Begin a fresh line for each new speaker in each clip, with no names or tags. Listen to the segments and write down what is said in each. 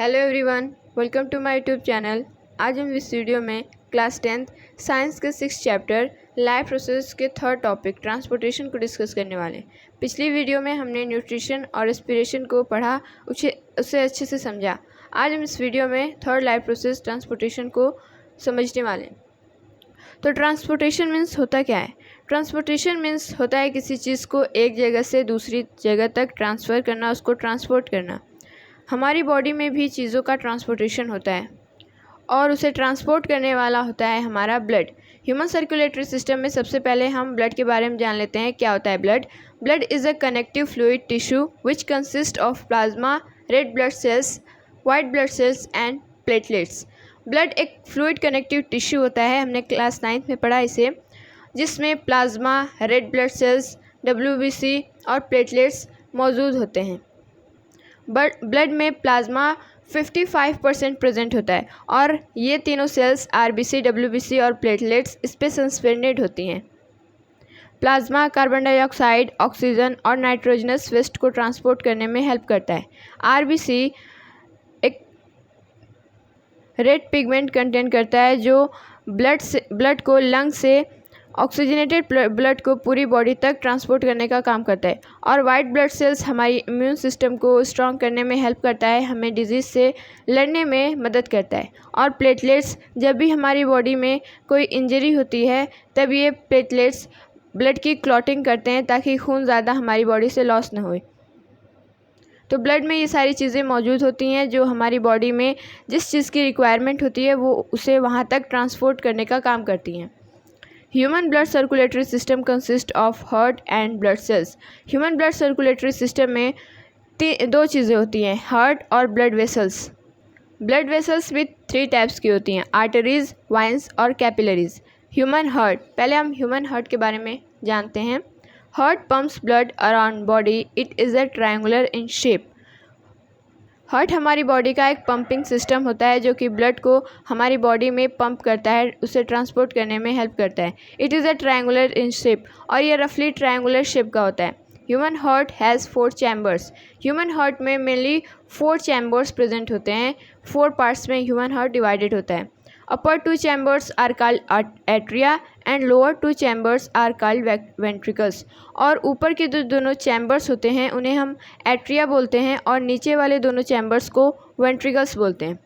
Hello everyone, welcome to my YouTube channel. आज हम इस वीडियो में क्लास 10th साइंस के 6th चैप्टर लाइफ प्रोसेस के थर्ड टॉपिक ट्रांसपोर्टेशन को डिस्कस करने वाले हैं। पिछली वीडियो में हमने न्यूट्रिशन और रेस्पिरेशन को पढ़ा, उसे अच्छे से समझा। आज हम इस वीडियो में थर्ड लाइफ प्रोसेस ट्रांसपोर्टेशन को समझने वाले हैं। तो ट्रांसपोर्टेशन मीन्स होता क्या है? ट्रांसपोर्टेशन मीन्स होता है किसी चीज़ को एक जगह से दूसरी जगह तक ट्रांसफ़र करना, उसको ट्रांसपोर्ट करना। हमारी बॉडी में भी चीज़ों का ट्रांसपोर्टेशन होता है और उसे ट्रांसपोर्ट करने वाला होता है हमारा ब्लड। ह्यूमन सर्कुलेटरी सिस्टम में सबसे पहले हम ब्लड के बारे में जान लेते हैं। क्या होता है blood? Blood is a connective fluid tissue which consist of plasma, red blood cells, white blood cells and platelets. Blood एक फ्लूइड कनेक्टिव टिश्यू होता है, हमने क्लास 9th में पढ़ा इसे, जिसमें plasma, red blood cells, WBC और प्लेटलेट्स मौजूद होते हैं। ब्लड में प्लाज्मा 55% प्रेजेंट होता है और ये तीनों सेल्स RBC, WBC और प्लेटलेट्स इस पे सस्पेंडेड होती हैं। प्लाज्मा कार्बन डाइऑक्साइड, ऑक्सीजन और नाइट्रोजनस वेस्ट को ट्रांसपोर्ट करने में हेल्प करता है। RBC एक रेड पिगमेंट कंटेन करता है जो ब्लड को लंग से ऑक्सीजनेटेड ब्लड को पूरी बॉडी तक ट्रांसपोर्ट करने का काम करता है। और वाइट ब्लड सेल्स हमारी इम्यून सिस्टम को स्ट्रॉन्ग करने में हेल्प करता है, हमें डिजीज़ से लड़ने में मदद करता है। और प्लेटलेट्स, जब भी हमारी बॉडी में कोई इंजरी होती है तब ये प्लेटलेट्स ब्लड की क्लॉटिंग करते हैं ताकि खून ज़्यादा हमारी बॉडी से लॉस ना होए। तो ब्लड में ये सारी चीज़ें मौजूद होती हैं जो हमारी बॉडी में जिस चीज़ की रिक्वायरमेंट होती है वो उसे वहाँ तक ट्रांसपोर्ट करने का काम करती हैं। Human blood circulatory system consist of heart and blood cells. Human blood circulatory system में दो चीज़ें होती हैं, हार्ट और blood vessels. Blood vessels with 3 types की होती हैं, आर्टरीज, वाइन्स और कैपिलरीज। ह्यूमन हार्ट, पहले हम ह्यूमन हार्ट के बारे में जानते हैं। Heart pumps blood around body, it is a triangular in shape. Heart हमारी बॉडी का एक पंपिंग सिस्टम होता है जो कि ब्लड को हमारी बॉडी में पंप करता है, उसे ट्रांसपोर्ट करने में हेल्प करता है। It is a triangular in shape और ये रफली ट्रायंगुलर शेप का होता है। Human heart has 4 chambers. Human heart में मेनली 4 चैम्बर्स प्रेजेंट होते हैं। 4 पार्ट्स में ह्यूमन हार्ट डिवाइडेड होता है। Upper 2 chambers are called atria and lower 2 chambers are called ventricles. और ऊपर के दोनों चैम्बर्स होते हैं उन्हें हम एट्रिया बोलते हैं और नीचे वाले दोनों चैम्बर्स को वेंट्रिकल्स बोलते हैं।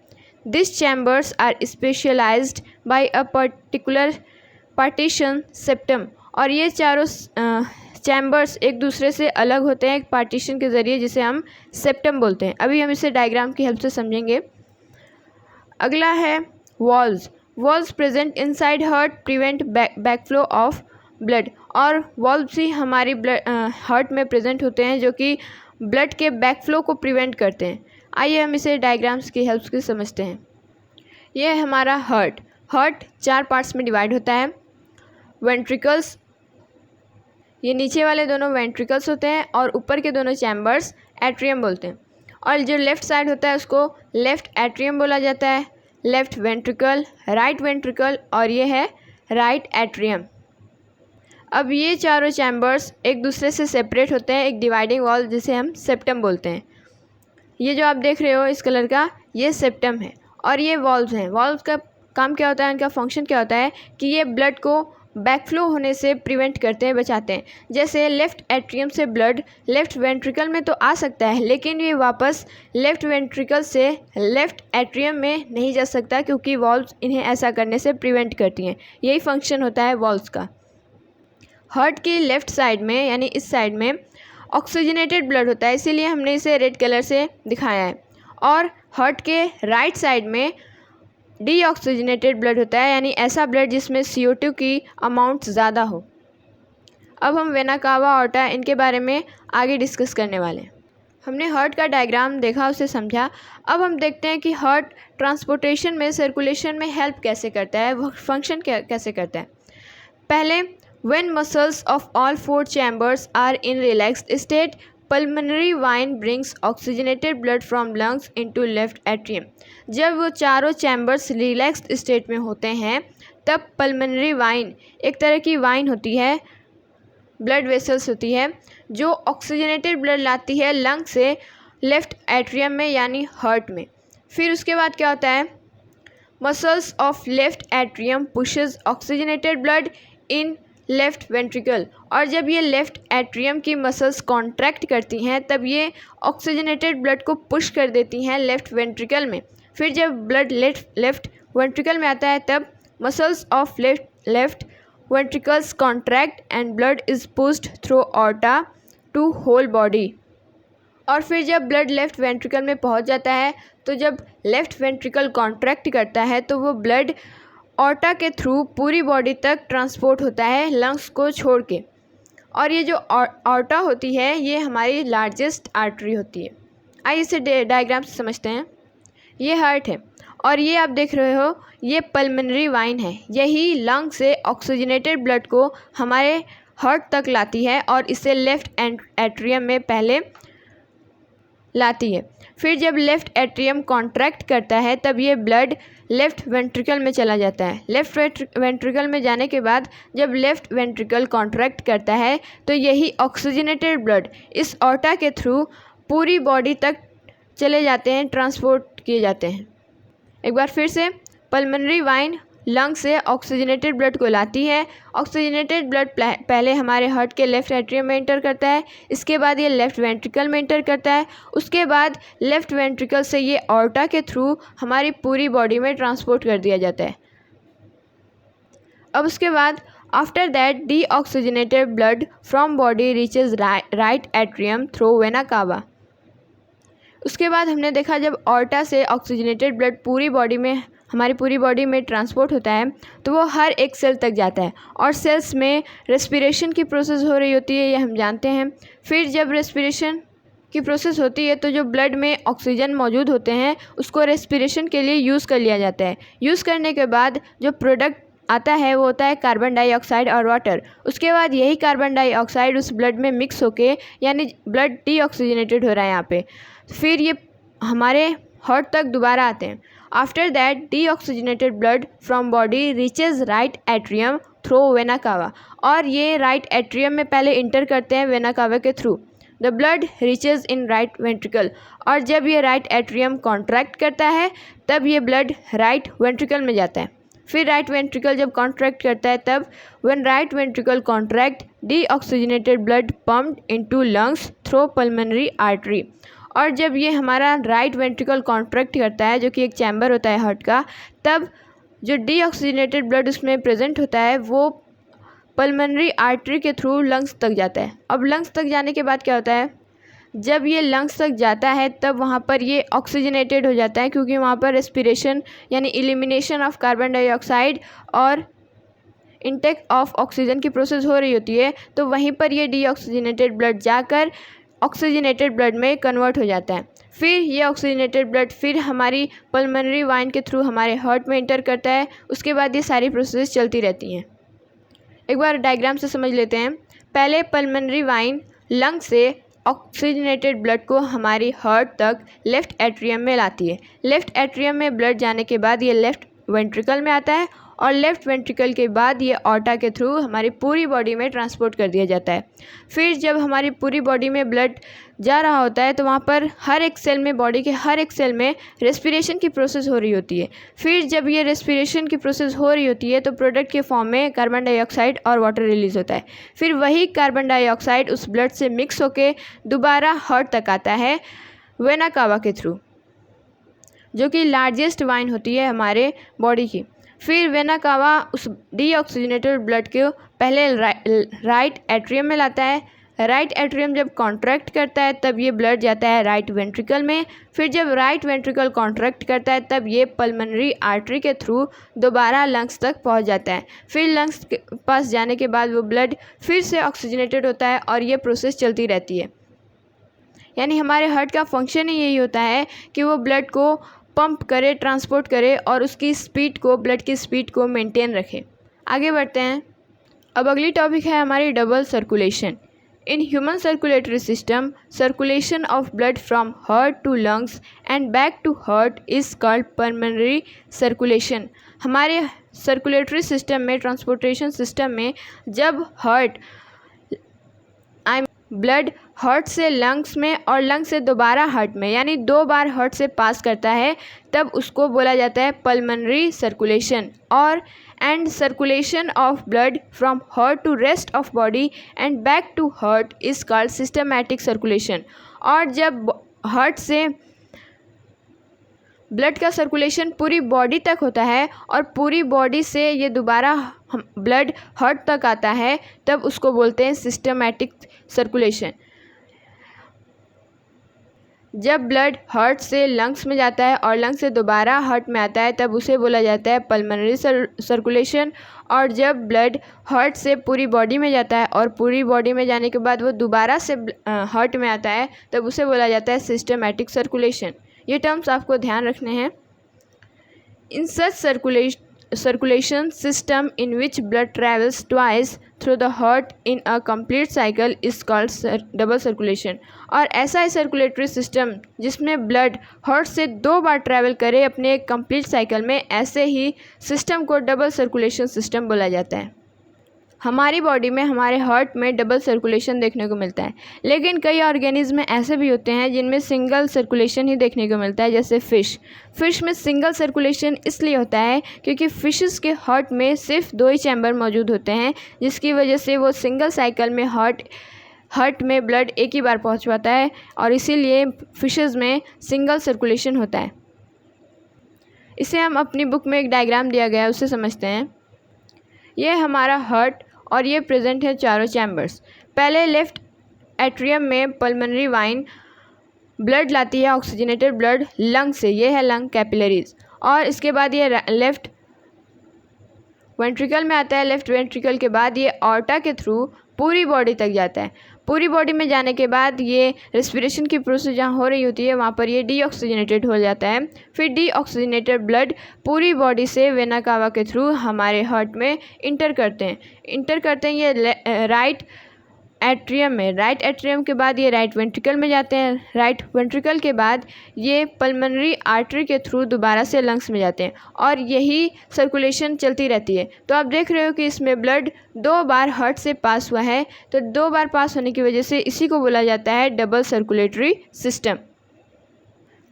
This chambers are specialised by a particular partition septum. और ये चारों चैम्बर्स एक दूसरे से अलग होते हैं एक पार्टीशन के ज़रिए जिसे हम सेप्टम बोलते हैं। अभी हम इसे डायग्राम की हेल्प से समझेंगे। अगला है valves. Valves present inside heart prevent backflow of blood. और वॉल्व्स ही हमारी हार्ट में प्रेजेंट होते हैं जो कि ब्लड के बैकफ्लो को प्रिवेंट करते हैं। आइए हम इसे डायग्राम्स की हेल्प से समझते हैं। यह है हमारा हार्ट। हार्ट 4 पार्ट्स में डिवाइड होता है। वेंट्रिकल्स, ये नीचे वाले दोनों वेंट्रिकल्स होते हैं और ऊपर के दोनों चैम्बर्स एट्रियम बोलते हैं। और जो लेफ़्ट साइड होता है उसको लेफ़्ट एट्रियम बोला जाता है, लेफ़्ट वेंट्रिकल, राइट वेंट्रिकल और ये है राइट एट्रियम। अब ये चारों चैम्बर्स एक दूसरे से सेपरेट होते हैं एक डिवाइडिंग वॉल जिसे हम सेप्टम बोलते हैं। ये जो आप देख रहे हो इस कलर का, ये सेप्टम है और ये वॉल्व्स हैं। वॉल्व्स का काम क्या होता है, इनका फंक्शन क्या होता है कि ये ब्लड को बैकफ्लो होने से प्रिवेंट करते हैं, बचाते हैं। जैसे लेफ़्ट एट्रियम से ब्लड लेफ़्ट वेंट्रिकल में तो आ सकता है लेकिन ये वापस लेफ़्ट वेंट्रिकल से लेफ़्ट एट्रियम में नहीं जा सकता क्योंकि वॉल्व्स इन्हें ऐसा करने से प्रिवेंट करती हैं। यही फंक्शन होता है वॉल्व्स का। हार्ट की लेफ़्ट साइड में यानी इस साइड में ऑक्सीजनेटेड ब्लड होता है, इसीलिए हमने इसे रेड कलर से दिखाया है। और हार्ट के राइट साइड में डीऑक्सीजनेटेड ब्लड होता है, यानी ऐसा ब्लड जिसमें CO2 की अमाउंट ज़्यादा हो। अब हम वेना कावा, ऑर्टा, इनके बारे में आगे डिस्कस करने वाले हैं। हमने हार्ट का डायग्राम देखा, उसे समझा। अब हम देखते हैं कि हार्ट ट्रांसपोर्टेशन में, सर्कुलेशन में हेल्प कैसे करता है, वो फंक्शन कैसे करता है। पहले, when muscles of all 4 chambers are in relaxed state, pulmonary vein brings oxygenated blood from lungs into left atrium. जब वो चारों चैम्बर्स रिलैक्स्ड स्टेट में होते हैं तब पल्मोनरी वाइन, एक तरह की वाइन होती है, ब्लड वेसल्स होती है जो ऑक्सीजनेटेड ब्लड लाती है लंग से लेफ्ट एट्रियम में यानी हार्ट में। फिर उसके बाद क्या होता है, muscles of left atrium pushes oxygenated blood in left ventricle. और जब ये लेफ्ट एट्रियम की मसल्स कॉन्ट्रैक्ट करती हैं तब ये ऑक्सीजनेटेड ब्लड को पुश कर देती हैं लेफ्ट वेंट्रिकल में। फिर जब ब्लड लेफ्ट वेंट्रिकल में आता है तब muscles of left ventricles contract and blood is pushed through aorta to whole body. और फिर जब ब्लड लेफ्ट वेंट्रिकल में पहुंच जाता है तो जब लेफ्ट वेंट्रिकल कॉन्ट्रैक्ट करता है तो वो ब्लड ऑर्टा के थ्रू पूरी बॉडी तक ट्रांसपोर्ट होता है लंग्स को छोड़ के। और ये जो ऑर्टा होती है ये हमारी लार्जेस्ट आर्टरी होती है। आइए इसे डायग्राम से समझते हैं। ये हार्ट है और ये आप देख रहे हो ये पल्मोनरी वाइन है। यही लंग से ऑक्सीजनेटेड ब्लड को हमारे हार्ट तक लाती है और इसे लेफ्ट एट्रियम में पहले लाती है। फिर जब लेफ़्ट एट्रियम कॉन्ट्रैक्ट करता है तब ये ब्लड लेफ़्ट वेंट्रिकल में चला जाता है। लेफ़्ट वेंट्रिकल में जाने के बाद जब लेफ़्ट वेंट्रिकल कॉन्ट्रैक्ट करता है तो यही ऑक्सीजनेटेड ब्लड इस ऑर्टा के थ्रू पूरी बॉडी तक चले जाते हैं, ट्रांसपोर्ट किए जाते हैं। एक बार फिर से, पल्मोनरी वाइन लंग से ऑक्सीजनेटेड ब्लड को लाती है। ऑक्सीजनेटेड ब्लड पहले हमारे हार्ट के लेफ़्ट एट्रियम में एंटर करता है, इसके बाद ये लेफ़्ट वेंट्रिकल में एंटर करता है, उसके बाद लेफ़्ट वेंट्रिकल से ये ऑर्टा के थ्रू हमारी पूरी बॉडी में ट्रांसपोर्ट कर दिया जाता है। अब उसके बाद after that deoxygenated blood from body reaches right atrium through vena cava. उसके बाद हमने देखा जब ऑर्टा से ऑक्सीजनेटेड ब्लड हमारी पूरी बॉडी में ट्रांसपोर्ट होता है तो वो हर एक सेल तक जाता है और सेल्स में रेस्पिरेशन की प्रोसेस हो रही होती है, ये हम जानते हैं। फिर जब रेस्पिरेशन की प्रोसेस होती है तो जो ब्लड में ऑक्सीजन मौजूद होते हैं उसको रेस्पिरेशन के लिए यूज़ कर लिया जाता है। यूज़ करने के बाद जो प्रोडक्ट आता है वो होता है कार्बन डाइऑक्साइड और वाटर। उसके बाद यही कार्बन डाइऑक्साइड उस ब्लड में मिक्स होके यानी ब्लड डीऑक्सीजनेटेड हो रहा है यहाँ पे, फिर ये हमारे हार्ट तक दोबारा आते हैं। After that deoxygenated blood from body reaches right atrium through vena cava. और ये राइट एट्रियम में पहले इंटर करते हैं वेना कावा के through. The blood reaches in right ventricle. और जब ये राइट एट्रियम कॉन्ट्रैक्ट करता है तब ये ब्लड राइट वेंट्रिकल में जाता है। फिर राइट वेंट्रिकल जब कॉन्ट्रैक्ट करता है तब when right ventricle contract deoxygenated blood pumped into lungs through pulmonary artery. और जब ये हमारा राइट वेंट्रिकल कॉन्ट्रैक्ट करता है जो कि एक चैम्बर होता है हार्ट का, तब जो डीऑक्सीजनेटेड ब्लड उसमें प्रेजेंट होता है वो पल्मोनरी आर्टरी के थ्रू लंग्स तक जाता है। अब लंग्स तक जाने के बाद क्या होता है, जब ये लंग्स तक जाता है तब वहाँ पर ये ऑक्सीजनेटेड हो जाता है क्योंकि वहाँ पर रेस्पिरेशन यानी एलिमिनेशन ऑफ कार्बन डाइऑक्साइड और इनटेक ऑफ ऑक्सीजन की प्रोसेस हो रही होती है। तो वहीं पर ये डीऑक्सीजनेटेड ब्लड जाकर ऑक्सीजनेटेड ब्लड में कन्वर्ट हो जाता है। फिर ये ऑक्सीजनेटेड ब्लड फिर हमारी पल्मोनरी वाइन के थ्रू हमारे हार्ट में इंटर करता है। उसके बाद ये सारी प्रोसेस चलती रहती हैं। एक बार डायग्राम से समझ लेते हैं। पहले पल्मोनरी वाइन लंग से ऑक्सीजनेटेड ब्लड को हमारी हार्ट तक लेफ़्ट एट्रियम में लाती है। लेफ़्ट एट्रियम में ब्लड जाने के बाद ये लेफ़्ट वेंट्रिकल में आता है और लेफ़्ट वेंट्रिकल के बाद ये ऑर्टा के थ्रू हमारी पूरी बॉडी में ट्रांसपोर्ट कर दिया जाता है। फिर जब हमारी पूरी बॉडी में ब्लड जा रहा होता है तो वहाँ पर हर एक सेल में, बॉडी के हर एक सेल में रेस्पिरेशन की प्रोसेस हो रही होती है। फिर जब ये रेस्पिरेशन की प्रोसेस हो रही होती है तो प्रोडक्ट के फॉर्म में कार्बन डाइऑक्साइड और वाटर रिलीज़ होता है। फिर वही कार्बन डाइऑक्साइड उस ब्लड से मिक्स होके दोबारा हार्ट तक आता है वेना कावा के थ्रू, जो कि लार्जेस्ट वाइन होती है हमारे बॉडी की। फिर वेना कावा उस डीऑक्सीजनेटेड ब्लड को पहले राइट एट्रियम में लाता है। राइट एट्रियम जब कॉन्ट्रैक्ट करता है तब ये ब्लड जाता है राइट वेंट्रिकल में। फिर जब राइट वेंट्रिकल कॉन्ट्रैक्ट करता है तब ये पल्मोनरी आर्टरी के थ्रू दोबारा लंग्स तक पहुंच जाता है। फिर लंग्स के पास जाने के बाद वो ब्लड फिर से ऑक्सीजनेटेड होता है और ये प्रोसेस चलती रहती है। यानी हमारे हार्ट का फंक्शन ही यही होता है कि वो ब्लड को पंप करे, ट्रांसपोर्ट करे और उसकी स्पीड को, ब्लड की स्पीड को मेंटेन रखे। आगे बढ़ते हैं। अब अगली टॉपिक है हमारी double circulation. In human circulatory system, circulation of blood from heart to lungs and back to heart is called pulmonary circulation. हमारे सर्कुलेटरी सिस्टम में, ट्रांसपोर्टेशन सिस्टम में, जब ब्लड हार्ट से लंग्स में और लंग्स से दोबारा हार्ट में, यानी 2 बार हार्ट से पास करता है, तब उसको बोला जाता है पल्मोनरी सर्कुलेशन। और and circulation of blood from heart to rest of body and back to heart is called systematic circulation. और जब हार्ट से ब्लड का सर्कुलेशन पूरी बॉडी तक होता है और पूरी बॉडी से ये दोबारा ब्लड हार्ट तक आता है, तब उसको बोलते हैं सिस्टमैटिक सर्कुलेशन। जब ब्लड हार्ट से लंग्स में जाता है और लंग्स से दोबारा हार्ट में आता है, तब उसे बोला जाता है पल्मोनरी सर्कुलेशन। और जब ब्लड हार्ट से पूरी बॉडी में जाता है और पूरी बॉडी में जाने के बाद वो दोबारा से हार्ट में आता है, तब उसे बोला जाता है सिस्टमैटिक सर्कुलेशन। ये टर्म्स आपको ध्यान रखने हैं। इन सच circulation system in which blood travels twice through the heart in a complete cycle is called double circulation। और ऐसा ही सर्कुलेटरी सिस्टम जिसमें ब्लड हार्ट से 2 बार ट्रैवल करे अपने एक कंप्लीट साइकिल में, ऐसे ही सिस्टम को डबल सर्कुलेशन सिस्टम बोला जाता है। हमारी बॉडी में, हमारे हार्ट में डबल सर्कुलेशन देखने को मिलता है, लेकिन कई ऑर्गेनिज्म ऐसे भी होते हैं जिनमें सिंगल सर्कुलेशन ही देखने को मिलता है, जैसे फ़िश में सिंगल सर्कुलेशन इसलिए होता है क्योंकि फ़िशेस के हार्ट में सिर्फ 2 ही चैम्बर मौजूद होते हैं, जिसकी वजह से वो सिंगल साइकिल में हार्ट में ब्लड एक ही बार पहुंच पाता है, और इसीलिए फ़िशेस में सिंगल सर्कुलेशन होता है। इसे हम अपनी बुक में एक डायग्राम दिया गया है, उससे समझते हैं। ये हमारा हार्ट और ये प्रेजेंट है चारों चैम्बर्स। पहले लेफ़्ट एट्रियम में पल्मोनरी वाइन ब्लड लाती है, ऑक्सीजनेटेड ब्लड लंग से, ये है लंग कैपिलरीज। और इसके बाद ये लेफ़्ट वेंट्रिकल में आता है। लेफ़्ट वेंट्रिकल के बाद ये ऑर्टा के थ्रू पूरी बॉडी तक जाता है। पूरी बॉडी में जाने के बाद ये रेस्पिरेशन की प्रोसेस जहाँ हो रही होती है वहाँ पर ये डीऑक्सीजनेटेड हो जाता है। फिर डीऑक्सीजनेटेड ब्लड पूरी बॉडी से वेना कावा के थ्रू हमारे हार्ट में इंटर करते हैं ये राइट एट्रियम के बाद ये राइट वेंट्रिकल में जाते हैं। राइट वेंट्रिकल के बाद ये पल्मोनरी आर्टरी के थ्रू दोबारा से लंग्स में जाते हैं, और यही सर्कुलेशन चलती रहती है। तो आप देख रहे हो कि इसमें ब्लड 2 बार हार्ट से पास हुआ है, तो 2 बार पास होने की वजह से इसी को बोला जाता है डबल सर्कुलेटरी सिस्टम।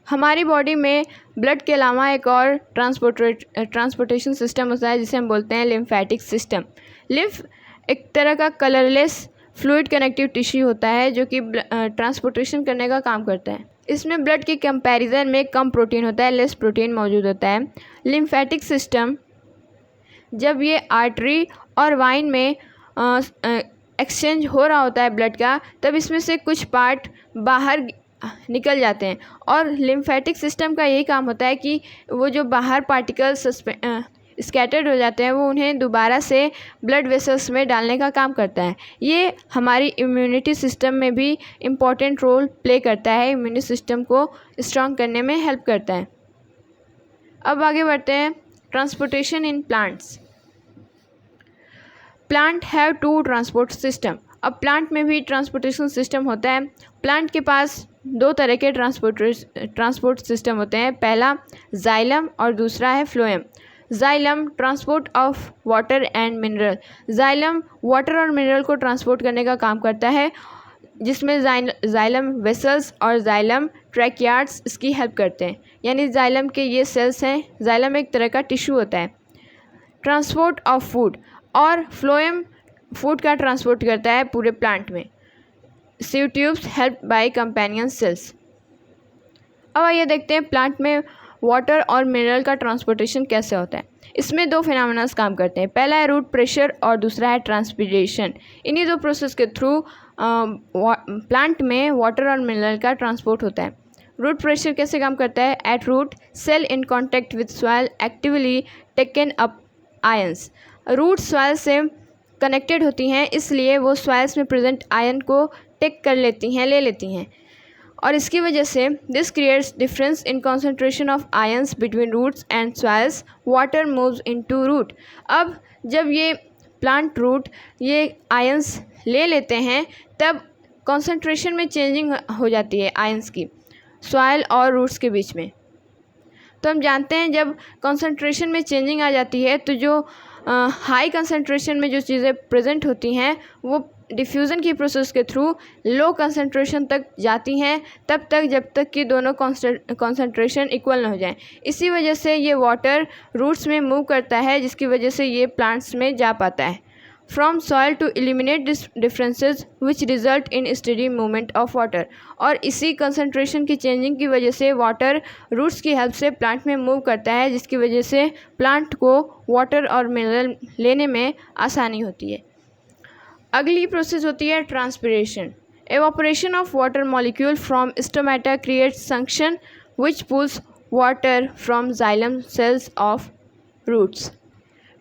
हमारी बॉडी में ब्लड के अलावा एक और ट्रांसपोर्टेशन सिस्टम होता है जिसे हम बोलते हैं लिम्फेटिक सिस्टम। लिम्फ एक तरह का कलरलेस फ्लूइड कनेक्टिव टिश्यू होता है जो कि ट्रांसपोर्टेशन करने का काम करता है। इसमें ब्लड के कंपैरिजन में कम प्रोटीन होता है, लेस प्रोटीन मौजूद होता है। लिम्फेटिक सिस्टम जब ये आर्टरी और वाइन में एक्सचेंज हो रहा होता है ब्लड का, तब इसमें से कुछ पार्ट बाहर निकल जाते हैं, और लिम्फेटिक सिस्टम का यही काम होता है कि वो जो बाहर पार्टिकल्स स्कैटर्ड हो जाते हैं वो उन्हें दोबारा से ब्लड वेसल्स में डालने का काम करता है। ये हमारी इम्यूनिटी सिस्टम में भी इम्पॉर्टेंट रोल प्ले करता है, इम्यूनिटी सिस्टम को स्ट्रॉन्ग करने में हेल्प करता है। अब आगे बढ़ते हैं। Transportation in plants. Plant have 2 transport system. अब प्लांट में भी ट्रांसपोर्टेशन सिस्टम होता है। प्लांट के पास 2 तरह के ट्रांसपोर्ट सिस्टम होते हैं, पहला जाइलम और दूसरा है phloem. Xylem transport of water and mineral. Xylem water और मिनरल को ट्रांसपोर्ट करने का काम करता है, जिसमें जाइलम वेसल्स और जाइलम ट्रैकियार्ड्स इसकी हेल्प करते हैं, यानी जाइलम के ये सेल्स हैं। जाइलम एक तरह का टिश्यू होता है। ट्रांसपोर्ट ऑफ फूड, और फ्लोएम फूड का ट्रांसपोर्ट करता है पूरे प्लांट में। Sieve tubes help by companion cells. अब आइए देखते हैं प्लांट में वाटर और मिनरल का ट्रांसपोर्टेशन कैसे होता है। इसमें 2 फिनोमेनास काम करते हैं, पहला है रूट प्रेशर और दूसरा है ट्रांसपीरेशन। इन्हीं 2 प्रोसेस के थ्रू प्लांट में वाटर और मिनरल का ट्रांसपोर्ट होता है। रूट प्रेशर कैसे काम करता है? At root cell in contact with soil actively taken up ions. Root soil से कनेक्टेड होती हैं, इसलिए वो सॉइल्स में प्रेजेंट आयन को टेक कर लेती हैं, ले लेती हैं, और इसकी वजह से this creates difference in concentration of ions between roots and soils. Water moves into root. अब जब ये प्लांट रूट ये आयंस ले लेते हैं, तब कॉन्सेंट्रेशन में चेंजिंग हो जाती है आयंस की सॉइल और रूट्स के बीच में। तो हम जानते हैं जब कॉन्सेंट्रेशन में चेंजिंग आ जाती है, तो जो हाई कंसंट्रेशन में जो चीज़ें प्रेजेंट होती हैं वो डिफ्यूज़न की प्रोसेस के थ्रू लो कंसंट्रेशन तक जाती हैं तब तक जब तक कि दोनों कंसंट्रेशन इक्वल ना हो जाएं। इसी वजह से ये वाटर रूट्स में मूव करता है, जिसकी वजह से ये प्लांट्स में जा पाता है। From soil to eliminate differences which result in steady movement of water. और इसी कंसंट्रेशन की चेंजिंग की वजह से वाटर रूट्स की हेल्प से प्लांट में मूव करता है, जिसकी वजह से प्लांट को वाटर और मिनरल लेने में आसानी होती है। अगली प्रोसेस होती है transpiration. Evaporation of water molecule from stomata creates suction which pulls water from xylem cells of roots.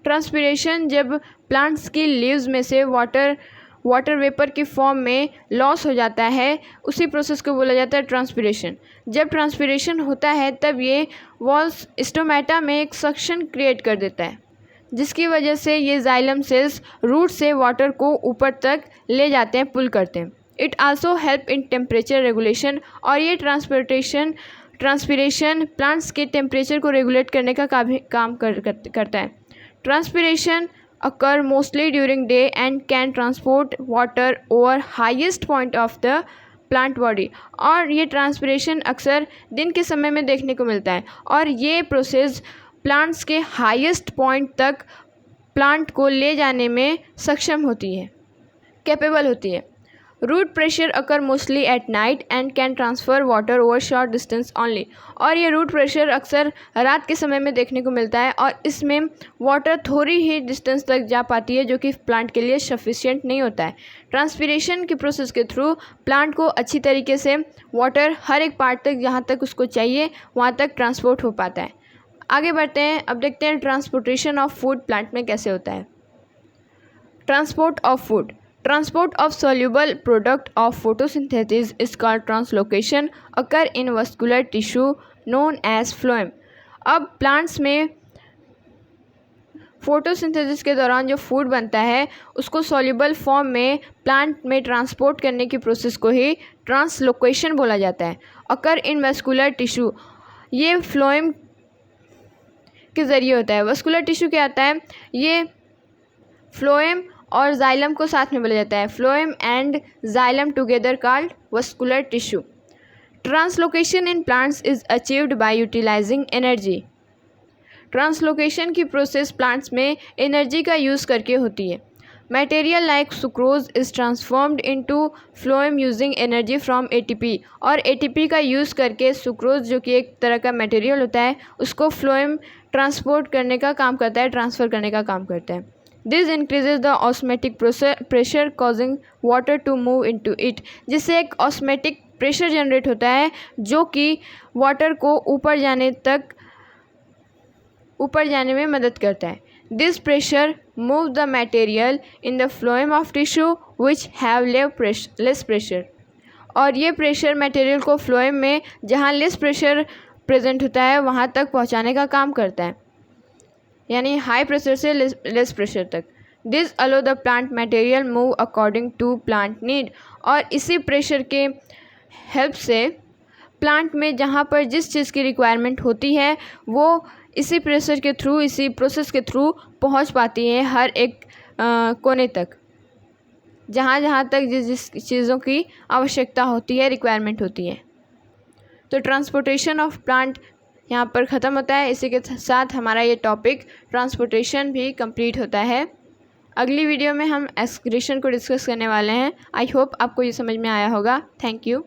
Transpiration जब प्लांट्स की लीव्स में से वाटर वेपर की फॉर्म में लॉस हो जाता है, उसी प्रोसेस को बोला जाता है ट्रांसपिरेशन। जब ट्रांसपिरेशन होता है तब ये वॉल्स स्टोमेटा में एक सक्शन क्रिएट कर देता है, जिसकी वजह से ये जाइलम सेल्स रूट से वाटर को ऊपर तक ले जाते हैं, पुल करते हैं। It also help in temperature regulation. और ये ट्रांसपिरेशन प्लांट्स के टेम्परेचर को रेगुलेट करने का काम करता है। Transpiration occur mostly during day and can transport water over highest point of the plant body। और ये ट्रांसपिरेशन अक्सर दिन के समय में देखने को मिलता है और ये प्रोसेस प्लांट्स के हाईएस्ट पॉइंट तक प्लांट को ले जाने में सक्षम होती है, कैपेबल होती है। Root pressure occur mostly at night and can transfer water over short distance only. और ये रूट प्रेशर अक्सर रात के समय में देखने को मिलता है और इसमें वाटर थोड़ी ही डिस्टेंस तक जा पाती है, जो कि प्लांट के लिए सफिशिएंट नहीं होता है। ट्रांसपिरेशन की प्रोसेस के थ्रू प्लांट को अच्छी तरीके से वाटर हर एक पार्ट तक जहाँ तक उसको चाहिए वहाँ तक ट्रांसपोर्ट हो पाता है। आगे बढ़ते हैं, अब देखते हैं ट्रांसपोर्टेशन ऑफ फूड प्लांट में कैसे होता है। Transport of food. Transport of soluble product of photosynthesis is called translocation, occur in vascular tissue known as phloem। अब प्लांट्स में फोटोसिंथेसिस के दौरान जो फूड बनता है उसको सॉल्युबल फॉर्म में प्लांट में ट्रांसपोर्ट करने की प्रोसेस को ही ट्रांसलोकेशन बोला जाता है। अकर इन वस्कुलर टिश्यू, ये फ्लोएम के ज़रिए होता है। वस्कुलर टिश्यू क्या आता है, ये फ्लोएम और जाइलम को साथ में बोला जाता है। Phloem and xylem together called vascular tissue. Translocation in plants is achieved by utilising energy. Translocation की प्रोसेस प्लांट्स में एनर्जी का यूज़ करके होती है। Material like sucrose is transformed into phloem using energy from ATP. और ATP का use करके sucrose, जो कि एक तरह का मटेरियल होता है, उसको फ्लोएम ट्रांसपोर्ट करने का काम करता है, ट्रांसफ़र करने का काम करता है। This increases the osmotic pressure causing water to move into it. जिससे एक ऑस्मेटिक प्रेशर जनरेट होता है जो कि वाटर को ऊपर जाने में मदद करता है। This pressure move the material in the phloem of tissue which have less pressure. और ये प्रेशर मटेरियल को फ्लोएम में जहाँ लेस प्रेशर प्रेजेंट होता है वहाँ तक पहुँचाने का काम करता है, यानी हाई प्रेशर से लेस प्रेशर तक। This allow the plant material move according to plant need. और इसी प्रेशर के हेल्प से प्लांट में जहाँ पर जिस चीज़ की रिक्वायरमेंट होती है वो इसी प्रेशर के थ्रू, इसी प्रोसेस के थ्रू पहुँच पाती है हर एक कोने तक, जहाँ तक जिस चीज़ों की आवश्यकता होती है, रिक्वायरमेंट होती है। तो ट्रांसपोर्टेशन ऑफ प्लांट यहाँ पर ख़त्म होता है। इसी के साथ हमारा ये टॉपिक ट्रांसपोर्टेशन भी कंप्लीट होता है। अगली वीडियो में हम एक्सक्रीशन को डिस्कस करने वाले हैं। आई होप आपको ये समझ में आया होगा। Thank you.